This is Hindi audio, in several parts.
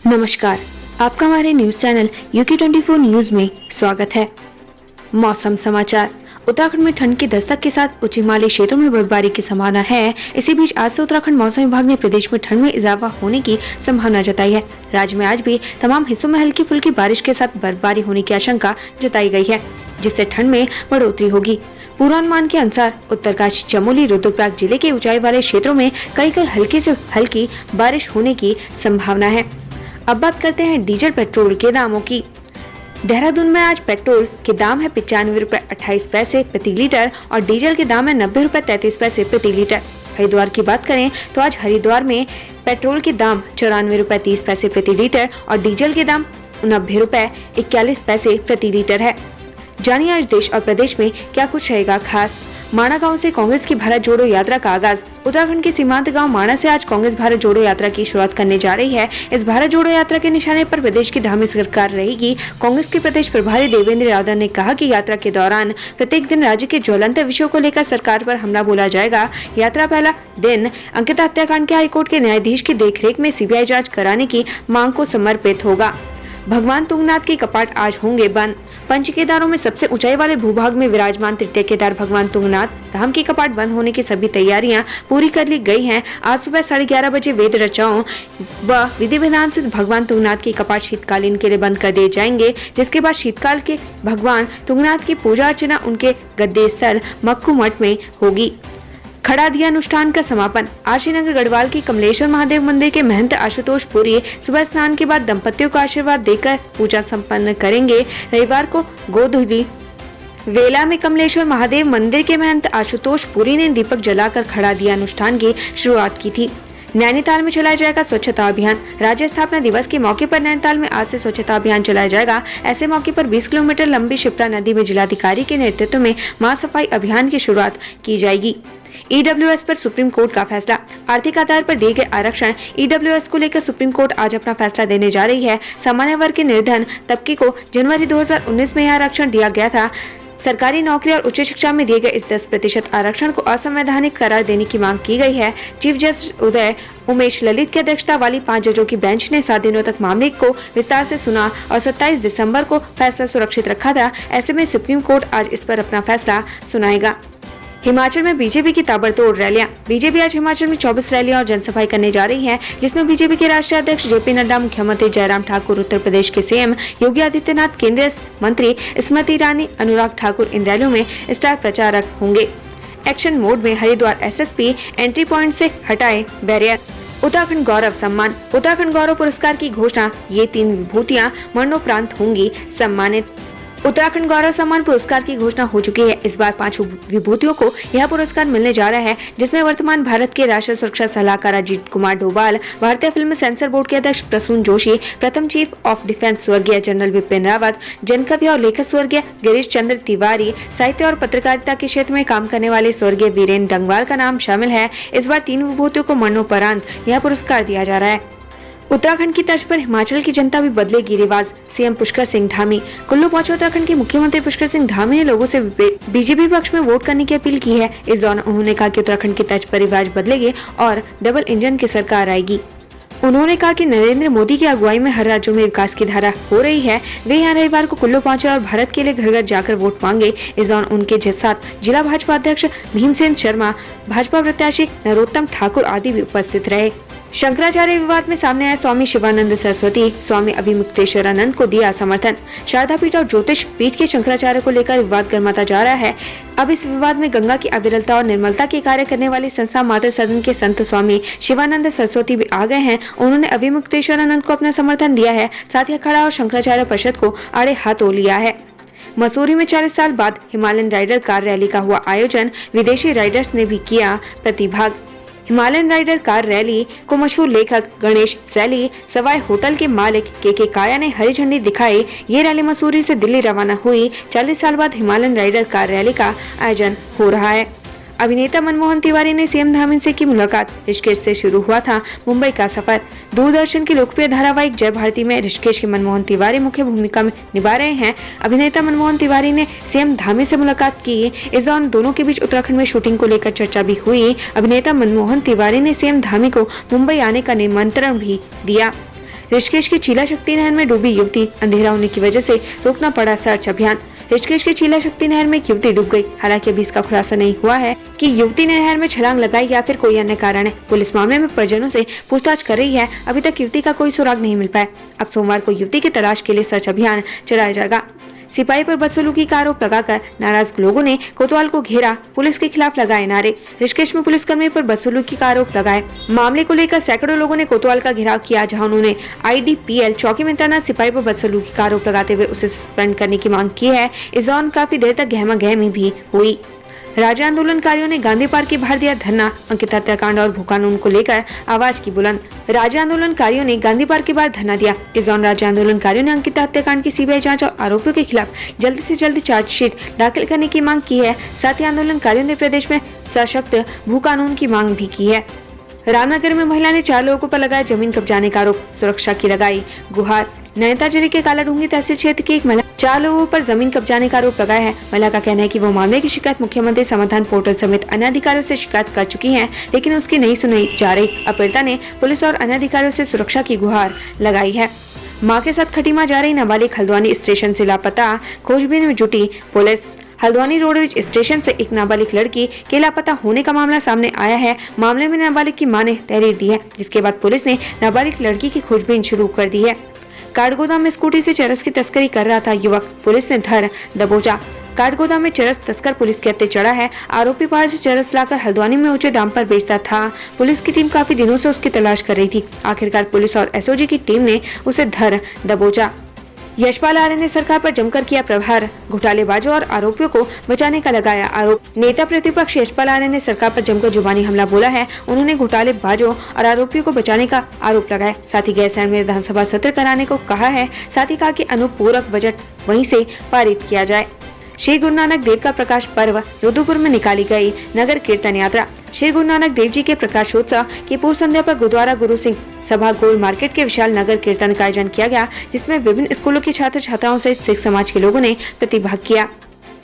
नमस्कार, आपका हमारे न्यूज चैनल UK24 न्यूज में स्वागत है। मौसम समाचार। उत्तराखंड में ठंड की दस्तक के साथ उच्च हिमालयी क्षेत्रों में बर्फबारी की संभावना है। इसी बीच आज से उत्तराखंड मौसम विभाग ने प्रदेश में ठंड में इजाफा होने की संभावना जताई है। राज्य में आज भी तमाम हिस्सों में हल्की फुल्की बारिश के साथ बर्फबारी होने की आशंका जताई गई है, जिससे ठंड में बढ़ोतरी होगी। पूर्वानुमान के अनुसार उत्तरकाशी, चमोली, रुद्रप्रयाग जिले के ऊंचाई वाले क्षेत्रों में कई हल्की से हल्की बारिश होने की संभावना है। अब बात करते हैं डीजल पेट्रोल के दामों की। देहरादून में आज पेट्रोल के दाम है 95 रुपए 28 पैसे प्रति लीटर और डीजल के दाम है 90 रुपए 33 पैसे प्रति लीटर। हरिद्वार की बात करें तो आज हरिद्वार में पेट्रोल के दाम 94 रुपए 30 पैसे प्रति लीटर और डीजल के दाम 90 रुपए 41 पैसे प्रति लीटर है। जानिए आज देश और प्रदेश में क्या कुछ रहेगा खास। माणा गांव से कांग्रेस की भारत जोड़ो यात्रा का आगाज। उत्तराखंड के सीमांत गांव माणा से आज कांग्रेस भारत जोड़ो यात्रा की शुरुआत करने जा रही है। इस भारत जोड़ो यात्रा के निशाने पर प्रदेश की धार्मिक सरकार रहेगी। कांग्रेस के प्रदेश प्रभारी देवेंद्र यादव ने कहा कि यात्रा के दौरान प्रत्येक दिन राज्य के ज्वलंत विषयों को लेकर सरकार पर हमला बोला जाएगा। यात्रा पहला दिन अंकिता हत्याकांड के हाईकोर्ट के न्यायाधीश की देखरेख में CBI जाँच कराने की मांग को समर्पित होगा। भगवान तुंगनाथ के कपाट आज होंगे बंद। पंच केदारों में सबसे ऊंचाई वाले भूभाग में विराजमान तृतीय केदार भगवान तुंगनाथ धाम के कपाट बंद होने की सभी तैयारियां पूरी कर ली गई हैं। आज सुबह 11:30 बजे वेद रचाओं व विधि विधान से भगवान तुंगनाथ के कपाट शीतकालीन के लिए बंद कर दिए जाएंगे, जिसके बाद शीतकाल के भगवान तुंगनाथ की पूजा अर्चना उनके गद्दे स्थल मक्कू मठ में होगी। खड़ा दिया अनुष्ठान का समापन। आज श्रीनगर गढ़वाल की कमलेश्वर महादेव मंदिर के महंत आशुतोष पुरी सुबह स्नान के बाद दंपतियों को आशीर्वाद देकर पूजा संपन्न करेंगे। रविवार को गोधूली वेला में कमलेश्वर महादेव मंदिर के महंत आशुतोष पुरी ने दीपक जलाकर खड़ा दिया अनुष्ठान की शुरुआत की थी। नैनीताल में चलाया जाएगा स्वच्छता अभियान। राज्य स्थापना दिवस के मौके पर नैनीताल में आज से स्वच्छता अभियान चलाया जाएगा। ऐसे मौके पर 20 किलोमीटर लंबी शिप्रा नदी में जिलाधिकारी के नेतृत्व में मां सफाई अभियान की शुरुआत की जाएगी। EWS पर सुप्रीम कोर्ट का फैसला। आर्थिक आधार पर दिए गए आरक्षण EWS को लेकर सुप्रीम कोर्ट आज अपना फैसला देने जा रही है। सामान्य वर्ग के निर्धन तबके को जनवरी 2019 में यह आरक्षण दिया गया था। सरकारी नौकरी और उच्च शिक्षा में दिए गए इस 10% आरक्षण को असंवैधानिक करार देने की मांग की गई है। चीफ जस्टिस उदय उमेश ललित की अध्यक्षता वाली 5 जजों की बेंच ने 7 दिनों तक मामले को विस्तार से सुना और 27 दिसंबर को फैसला सुरक्षित रखा था। ऐसे में सुप्रीम कोर्ट आज इस पर अपना फैसला सुनाएगा। हिमाचल में बीजेपी की ताबड़तोड़ रैलियां। बीजेपी आज हिमाचल में 24 रैलियां और जनसभाएं करने जा रही है, जिसमें बीजेपी के राष्ट्रीय अध्यक्ष JP नड्डा, मुख्यमंत्री जयराम ठाकुर, उत्तर प्रदेश के CM योगी आदित्यनाथ, केंद्रीय मंत्री स्मृति ईरानी, अनुराग ठाकुर इन रैलियों में स्टार प्रचारक होंगे। एक्शन मोड में हरिद्वार SSP एंट्री पॉइंट से हटाए बैरियर। उत्तराखंड गौरव सम्मान। उत्तराखंड गौरव पुरस्कार की घोषणा। ये 3 विभूतियां मरणोपरांत होंगी सम्मानित। उत्तराखंड गौरव सम्मान पुरस्कार की घोषणा हो चुकी है। इस बार 5 विभूतियों को यह पुरस्कार मिलने जा रहा है, जिसमें वर्तमान भारत के राष्ट्रीय सुरक्षा सलाहकार अजीत कुमार डोभाल, भारतीय फिल्म सेंसर बोर्ड के अध्यक्ष प्रसून जोशी, प्रथम चीफ ऑफ डिफेंस स्वर्गीय जनरल विपिन रावत, जनकवि और लेखक स्वर्गीय गिरीश चंद्र तिवारी, साहित्य और पत्रकारिता के क्षेत्र में काम करने वाले स्वर्गीय वीरेंद्र डंगवाल का नाम शामिल है। इस बार 3 विभूतियों को मरणोपरांत यह पुरस्कार दिया जा रहा है। उत्तराखंड की तर्ज पर हिमाचल की जनता भी बदलेगी रिवाज। CM पुष्कर सिंह धामी। कुल्लू पहुंचे उत्तराखंड के मुख्यमंत्री पुष्कर सिंह धामी ने लोगों से बीजेपी पक्ष में वोट करने की अपील की है। इस दौरान उन्होंने कहा कि उत्तराखंड की तर्ज पर रिवाज बदलेंगे और डबल इंजन की सरकार आएगी। उन्होंने कहा कि नरेंद्र मोदी की अगुवाई में हर राज्यों में विकास की धारा हो रही है। वे यहाँ रविवार को कुल्लू पहुंचे और भारत के लिए घर घर जाकर वोट मांगे। इस दौरान उनके साथ जिला भाजपा अध्यक्ष भीमसेन शर्मा, भाजपा प्रत्याशी नरोत्तम ठाकुर आदि भी उपस्थित रहे। शंकराचार्य विवाद में सामने आए स्वामी शिवानंद सरस्वती। स्वामी अभिमुक्तेश्वरानंद को दिया समर्थन। शारदा पीठ और ज्योतिष पीठ के शंकराचार्य को लेकर विवाद गर्माता जा रहा है। अब इस विवाद में गंगा की अविरलता और निर्मलता के कार्य करने वाली संस्था मातृ सदन के संत स्वामी शिवानंद सरस्वती भी आ गए हैं। उन्होंने अभिमुक्तेश्वरानंद को अपना समर्थन दिया है। साथ ही अखाड़ा और शंकराचार्य परिषद को आड़े हाथों लिया है। मसूरी में 40 साल बाद हिमालयन राइडर कार रैली का हुआ आयोजन। विदेशी राइडर्स ने भी किया प्रतिभाग। हिमालयन राइडर कार रैली को मशहूर लेखक गणेश सैली, सवाई होटल के मालिक के काया ने हरी झंडी दिखाई। ये रैली मसूरी से दिल्ली रवाना हुई। 40 साल बाद हिमालयन राइडर कार रैली का आयोजन हो रहा है। अभिनेता मनमोहन तिवारी ने सीएम धामी से की मुलाकात। ऋषिकेश से शुरू हुआ था मुंबई का सफर। दूरदर्शन की लोकप्रिय धारावाहिक जय भारती में ऋषिकेश के मनमोहन तिवारी मुख्य भूमिका में निभा रहे हैं। अभिनेता मनमोहन तिवारी ने सीएम धामी से मुलाकात की। इस दौरान दोनों के बीच उत्तराखंड में शूटिंग को लेकर चर्चा भी हुई। अभिनेता मनमोहन तिवारी ने सीएम धामी को मुंबई आने का निमंत्रण भी दिया। ऋषिकेश की चीला शक्ति नहर में डूबी युवती, अंधेरा होने की वजह से रोकना पड़ा सर्च अभियान। ऋषिकेश की चीला शक्ति नहर में एक युवती डूब गई। हालांकि अभी इसका खुलासा नहीं हुआ है कि युवती ने नहर में छलांग लगाई या फिर कोई अन्य कारण है। पुलिस मामले में परिजनों से पूछताछ कर रही है। अभी तक युवती का कोई सुराग नहीं मिल पाया। अब सोमवार को युवती की तलाश के लिए सर्च अभियान चलाया जाएगा। सिपाही पर बदसलूकी का आरोप लगाकर नाराज लोगों ने कोतवाल को घेरा, पुलिस के खिलाफ लगाए नारे। ऋषिकेश में पुलिसकर्मी पर बदसलूकी का आरोप लगाए। मामले को लेकर सैकड़ों लोगों ने कोतवाल का घेराव किया, जहां उन्होंने IDPL चौकी में तैनात सिपाही पर बदसलूकी का आरोप लगाते हुए उसे सस्पेंड करने की मांग की है। इस दौरान काफी देर तक गहमा गहमी भी हुई। राज्य आंदोलनकारियों ने गांधी पार्क के बाहर दिया धरना। अंकित हत्याकांड और भू कानून को लेकर आवाज की बुलंद। राज्य आंदोलनकारियों ने गांधी पार्क के बाहर धरना दिया। इस दौरान राज्य आंदोलनकारियों ने अंकित हत्याकांड की CBI जांच और आरोपियों के खिलाफ जल्द से जल्द चार्जशीट दाखिल करने की मांग की है। साथ ही आंदोलनकारियों ने प्रदेश में सशक्त भू कानून की मांग भी की है। रामनगर में महिला ने 4 लोगों पर लगाया जमीन कब्जाने का आरोप, सुरक्षा की लगाई गुहार। नैनीताल जिले के कालाडूंगी तहसील क्षेत्र की एक महिला 4 लोगों पर जमीन कब्जाने का आरोप लगाया है। महिला का कहना है कि वो मामले की शिकायत मुख्यमंत्री समाधान पोर्टल समेत अन्य अधिकारियों से शिकायत कर चुकी है, लेकिन उसकी नहीं सुनी जा रही। पीड़िता ने पुलिस और अन्य अधिकारियों से सुरक्षा की गुहार लगाई है। मां के साथ खटीमा जा रही नाबालिग हल्द्वानी स्टेशन से लापता, खोजबीन में जुटी पुलिस। हल्द्वानी रोडवेज स्टेशन से एक नाबालिग लड़की के लापता होने का मामला सामने आया है। मामले में नाबालिग की मां ने तहरीर दी है, जिसके बाद पुलिस ने नाबालिग लड़की की खोजबीन शुरू कर दी है। काठगोदाम में स्कूटी से चरस की तस्करी कर रहा था युवक, पुलिस ने धर दबोचा। काठगोदाम में चरस तस्कर पुलिस के हत्थे चढ़ा है। आरोपी बाहर से चरस लाकर हल्द्वानी में ऊंचे दाम पर बेचता था। पुलिस की टीम काफी दिनों से उसकी तलाश कर रही थी। आखिरकार पुलिस और SOG की टीम ने उसे धर दबोचा। यशपाल आर्य ने सरकार पर जमकर किया प्रहार, घोटालेबाजों और आरोपियों को बचाने का लगाया आरोप। नेता प्रतिपक्ष यशपाल आर्य ने सरकार पर जमकर जुबानी हमला बोला है। उन्होंने घोटालेबाजों और आरोपियों को बचाने का आरोप लगाया। साथ ही गैरसैंण में विधानसभा सत्र कराने को कहा है। साथ ही कहा कि अनुपूरक बजट वहीं से पारित किया जाए। श्री गुरु नानक देव का प्रकाश पर्व रुद्रपुर में निकाली गई नगर कीर्तन यात्रा। श्री गुरु नानक देव जी के प्रकाशोत्सव की पूर्व संध्या पर गुरुद्वारा गुरु सिंह सभा गोल मार्केट के विशाल नगर कीर्तन का आयोजन किया गया, जिसमें विभिन्न स्कूलों के छात्र छात्राओं सहित सिख समाज के लोगों ने प्रतिभाग किया।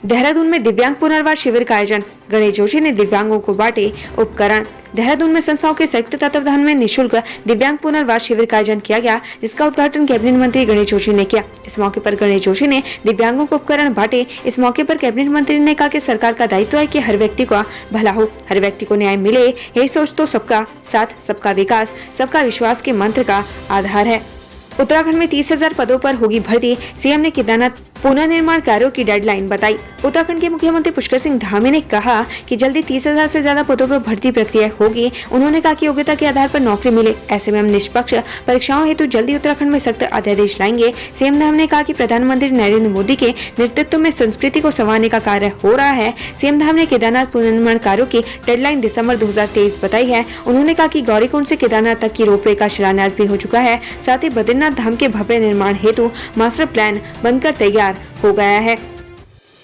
देहरादून में दिव्यांग पुनर्वास शिविर का आयोजन। गणेश जोशी ने दिव्यांगों को बांटे उपकरण। देहरादून में संस्थाओं के संयुक्त तत्वावधान में निःशुल्क दिव्यांग पुनर्वास शिविर का आयोजन किया गया, जिसका उद्घाटन कैबिनेट मंत्री गणेश जोशी ने किया। इस मौके पर गणेश जोशी ने दिव्यांगों को उपकरण बांटे। इस मौके पर कैबिनेट मंत्री ने कहा कि सरकार का दायित्व है कि हर व्यक्ति का भला हो, हर व्यक्ति को न्याय मिले। यही सोच तो सबका साथ, सबका विकास, सबका विश्वास के मंत्र का आधार है। उत्तराखंड में 30,000 पदों पर होगी भर्ती। सीएम ने केदारनाथ पुनर्निर्माण कार्यों की डेडलाइन बताई। उत्तराखंड के मुख्यमंत्री पुष्कर सिंह धामी ने कहा कि जल्दी 30,000 से ज्यादा पदों पर भर्ती प्रक्रिया होगी। उन्होंने कहा कि योग्यता के आधार पर नौकरी मिले, ऐसे में हम निष्पक्ष परीक्षाओं हेतु जल्दी उत्तराखंड में सख्त अध्यादेश लाएंगे। सीएम धामी ने कहा कि प्रधानमंत्री नरेंद्र मोदी के नेतृत्व में संस्कृति को संवारने का कार्य हो रहा है। सीएम धामी ने केदारनाथ पुनर्निर्माण कार्यों की डेडलाइन दिसंबर 2023 बताई है। उन्होंने कहा कि गौरीकुंड से केदारनाथ तक की रोपवे का शिलान्यास भी हो चुका है। साथ ही बद्रीनाथ धाम के भव्य निर्माण हेतु मास्टर प्लान बनकर तैयार हो गया है।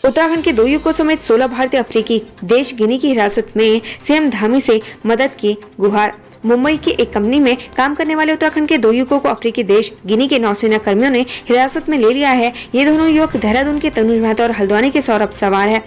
उत्तराखंड के 2 युवकों समेत 16 भारतीय अफ्रीकी देश गिनी की हिरासत में। सीएम धामी से मदद की गुहार। मुंबई की एक कंपनी में काम करने वाले उत्तराखंड के 2 युवकों को अफ्रीकी देश गिनी के नौसेना कर्मियों ने हिरासत में ले लिया है। ये दोनों युवक देहरादून के तनुज मेहता और हल्द्वानी के सौरभ सवार है।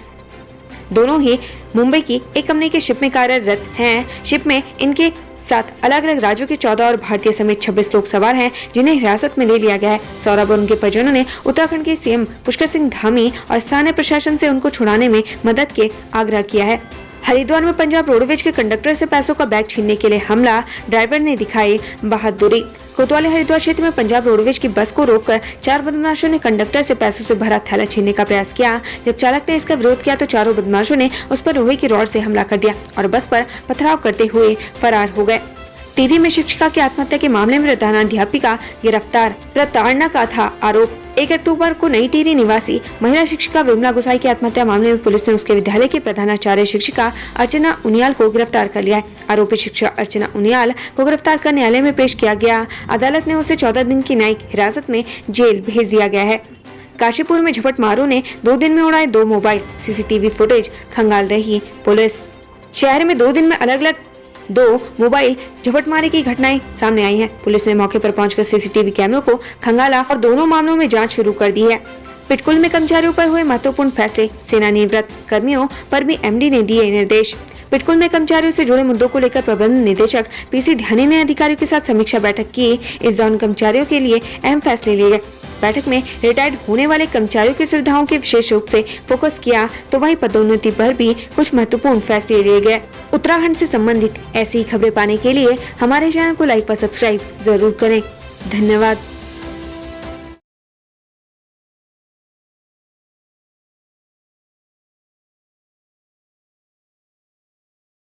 दोनों ही मुंबई की एक कंपनी के शिप में कार्यरत हैं। शिप में इनके साथ अलग अलग राज्यों के 14 और भारतीय समेत 26 लोग सवार हैं, जिन्हें हिरासत में ले लिया गया है। सौरभ और उनके परिजनों ने उत्तराखंड के सीएम पुष्कर सिंह धामी और स्थानीय प्रशासन से उनको छुड़ाने में मदद के आग्रह किया है। हरिद्वार में पंजाब रोडवेज के कंडक्टर से पैसों का बैग छीनने के लिए हमला, ड्राइवर ने दिखाई बहादुरी। कोतवाली हरिद्वार क्षेत्र में पंजाब रोडवेज की बस को रोककर 4 बदमाशों ने कंडक्टर से पैसों से भरा थैला छीनने का प्रयास किया। जब चालक ने इसका विरोध किया तो चारों बदमाशों ने उस पर लोहे की रॉड से हमला कर दिया और बस पर पथराव करते हुए फरार हो गए। टिहरी में शिक्षिका की आत्महत्या के मामले में प्रधानाध्यापिका गिरफ्तार, प्रताड़ना का था आरोप। 1 अक्टूबर को नई टिहरी निवासी महिला शिक्षिका विमला गुसाई की आत्महत्या मामले में पुलिस ने उसके विद्यालय की प्रधानाचार्य शिक्षिका अर्चना उनियाल को गिरफ्तार कर लिया है। आरोपी शिक्षिका अर्चना उनियाल को गिरफ्तार कर न्यायालय में पेश किया गया। अदालत ने उसे 14 दिन की न्यायिक हिरासत में जेल भेज दिया गया है। काशीपुर में झपटमारों ने 2 दिन में उड़ाए 2 मोबाइल, CCTV फुटेज खंगाल रही पुलिस। शहर में 2 दिन में अलग अलग 2 मोबाइल झपटमारी की घटनाएं सामने आई हैं। पुलिस ने मौके पर पहुंचकर सीसीटीवी कैमरों को खंगाला और दोनों मामलों में जांच शुरू कर दी है। पिटकुल में कर्मचारियों पर हुए महत्वपूर्ण फैसले, सेवानिवृत्त कर्मियों पर भी एमडी ने दिए निर्देश। पिटकुल में कर्मचारियों से जुड़े मुद्दों को लेकर प्रबंध निदेशक पीसी ध्यानी ने अधिकारियों के साथ समीक्षा बैठक की। इस दौरान कर्मचारियों के लिए अहम फैसले लिए गए। बैठक में रिटायर्ड होने वाले कर्मचारियों की सुविधाओं के विशेष रूप से फोकस किया, तो वहीं पदोन्नति पर भी कुछ महत्वपूर्ण फैसले लिए गए। उत्तराखंड से संबंधित ऐसी ही खबरें पाने के लिए हमारे चैनल को लाइक व सब्सक्राइब जरूर करें। धन्यवाद।